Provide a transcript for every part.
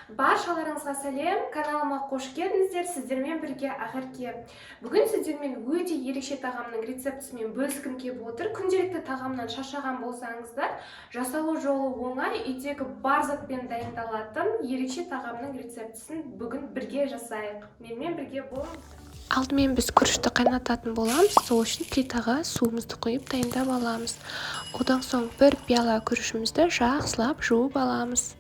Баршаларыңызға сәлем, каналыма қош келдіңіздер. Сіздермен бірге Ақерке. Бүгін сіздермен өте ерекше тағамның рецептісімен бөліскім келіп отыр. Күнделікті тағамнан шаршаған болсаңыздар, жасалу жолы оңай, үйдегі бар затпен дайындалатын ерекше тағамның рецептісін бүгін бірге жасайық. Менімен бірге болыңыздар. Алдымен біз күрішті қайнататын боламыз. Сол үшін плитаға суымызды құйып дайындап аламыз. Одан соң бір пиала күрішімізді жақсылап жуып аламыз.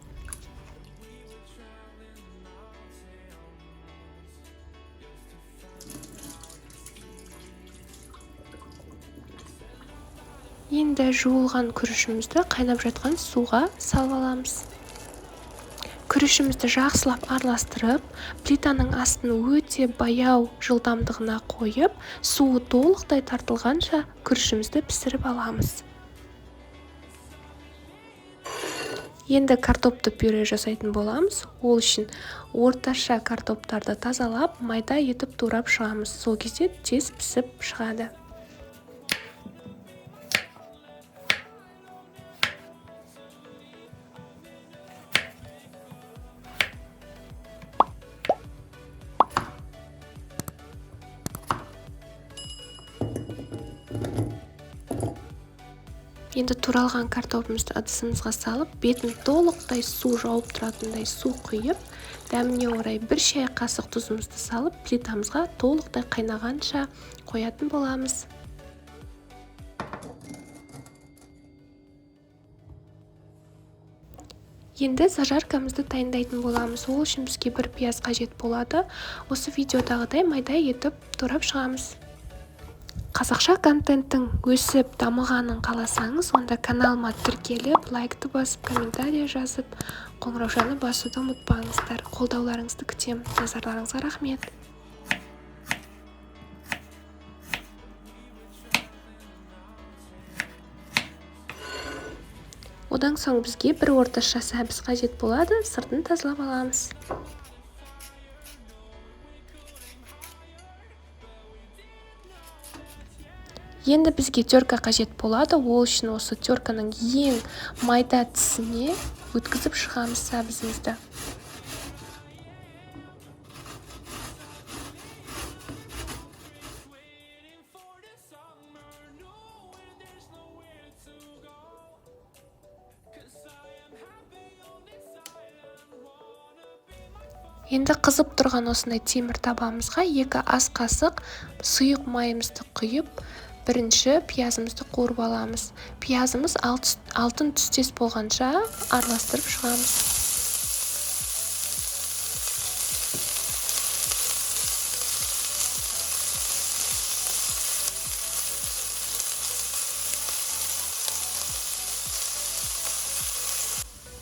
Енді жуылған күрішімізді қайнап жатқан суға салып аламыз. Күрішімізді жақсылап араластырып, плитаның астын өте баяу жылдамдығына қойып, суы толықтай тартылғанша күрішімізді пісіріп аламыз. Енді картопты пюре жасайтын боламыз. Ол үшін орташа картоптарды тазалап, майда етіп турап шығамыз. Сол кезде тез пісіп шығады. Енді туралған картопымызды ыдысымызға салып, бетін толықтай су жауып тұратындай су құйып, дәміне орай бір шай қасық тұзымызды салып, плитамызға толықтай қайнағанша қоятын боламыз. Енді зажаркамызды дайындайтын боламыз. Ол үшін бізге бір пияз қажет болады. Осы видеодағыдай майда етіп турап шығамыз. Қазақша контенттің өсіп дамығанын қаласаңыз, онда каналыма тіркеліп, лайкты басып, комментария жазып, қоңыраушаны басуды ұмытпаңыздар. Қолдауларыңызды күтемін. Назарларыңызға рахмет. Одан соң бізге бір орташа сәбіз қажет болады. Сыртын тазалап аламыз. Енді бізге терка қажет болады. Ол үшін осы терканың ең майда тісіне өткізіп шығамыз сәбізімізді. Енді қызып тұрған осындай темір табамызға 2 ас қасық сұйық майымызды құйып, бірінші пиязымызды қуырып аламыз. Пиязымыз алтын түстес болғанша араластырып шығамыз.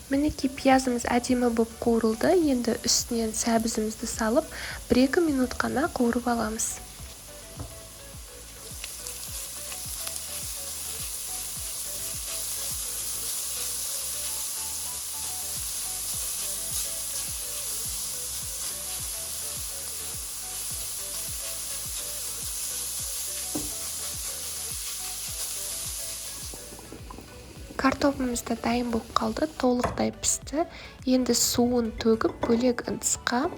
Мінекей пиязымыз әдемі болып қуырылды. Енді үстінен сәбізімізді салып, 1-2 минут қана қуырып аламыз. Картопымыз да дайын болып қалды, толықтай пісті. Енді суын төгіп, бөлек ыдысқа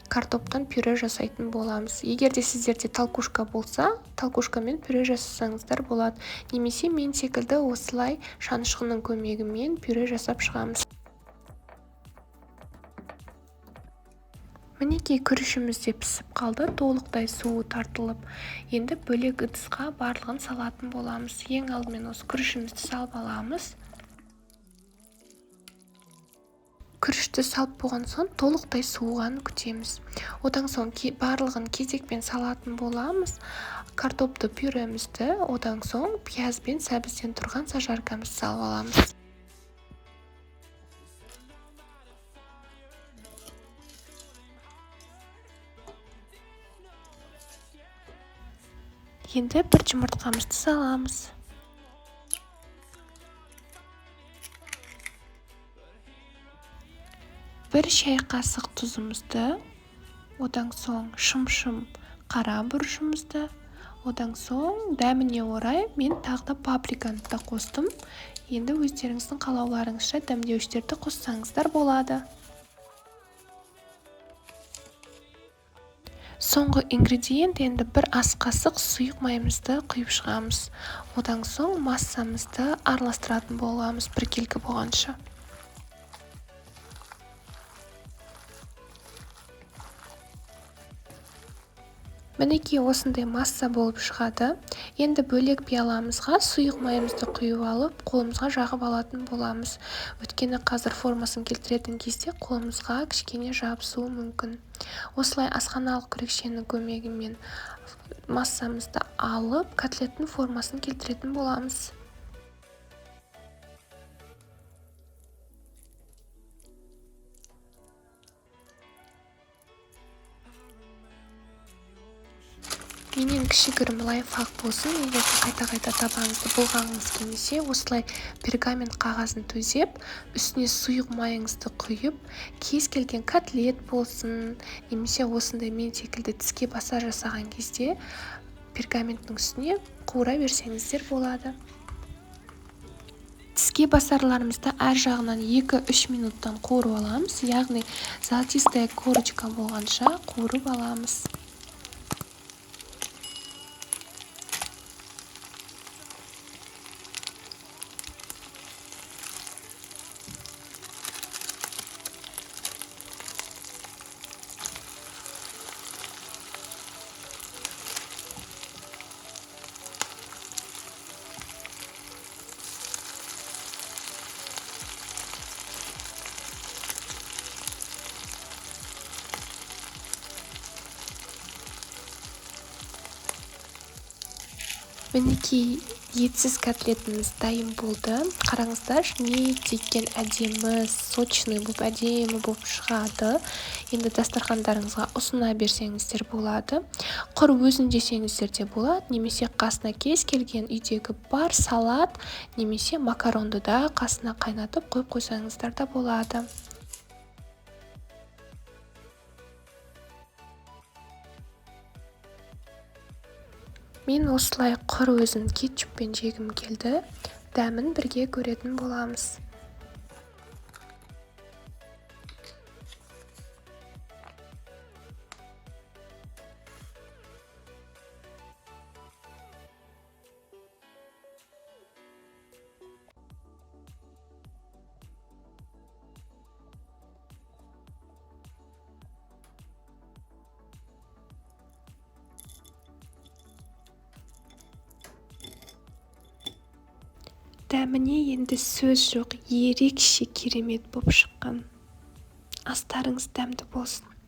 картоптан пюре жасайтын боламыз. Егер де сіздерде толкушка болса, толкушкамен пюре жасасаңыздар болады. Немесе мен секілді осылай шанышқының көмегімен пюре жасап шығамыз. Мінекей күрішіміз де пісіп қалды, толықтай суы тартылып. Енді бөлек ыдысқа барлығын салатын боламыз. Ең алдымен осы күрішімізді салып аламыз. Күрішті салып болған соң толықтай суығанын күтеміз. Одан соң барлығын кезекпен салатын боламыз. Картопты пюремізді, одан соң пияз бен сәбізден тұрған зажаркамызды салып аламыз. Енді бір жұмыртқамызды саламыз. Бір шай қасық тұзымызды, одан соң шым-шым қара бұрышымызды, одан соң дәміне орай мен тағы да паприканы да қостым. Енді өздеріңіздің қалауларыңызша дәмдеуіштерді қоссаңыздар болады. Соңғы ингредиент енді бір ас қасық сұйық майымызды құйып шығамыз. Одан соң массамызды араластыратын боламыз біркелкі болғанша. Мінекей осындай масса болып шығады. Енді бөлек пиаламызға сұйық майымызды құйып алып, қолымызға жағып алатын боламыз. Өйткені қазір формасын келтіретін кезде қолымызға кішкене жабысуы мүмкін. Осылай асханалық күрекшенің көмегімен массамызды алып, котлеттің формасын келтіретін боламыз. Менен кішігірім лайфхак болсын, егер қайта-қайта табаныңызды болғаныңыз келмесе, осылай пергамент қағазын төсеп, үстіне сұйық майыңызды құйып, кез келген котлет болсын, немесе осындай мен секілді тіске басар жасаған кезде пергаменттің үстіне қуыра берсеңіздер болады. Тіске басарларымызды әр жағынан 2-3 минуттан қуырып аламыз, яғни золотистая корочка болғанша қуырып аламыз. Мінекей етсіз котлетіміз дайын болды. Қараңыздар, не теккен әдемі, сочный болып әдемі болып шығады. Енді дастархандарыңызға ұсына берсеңіздер болады. Құр өзін жесеңіздер де болады, немесе қасына кез келген үйдегі бар салат, немесе макаронды да қасына қайнатып қойып қойсаңыздар да болады. Мен осылай құр өзін кетчуппен жегім келді. Дәмін бірге көретін боламыз. Дәміне енді сөз жоқ, ерекше керемет болып шыққан. Астарыңыз дәмді болсын.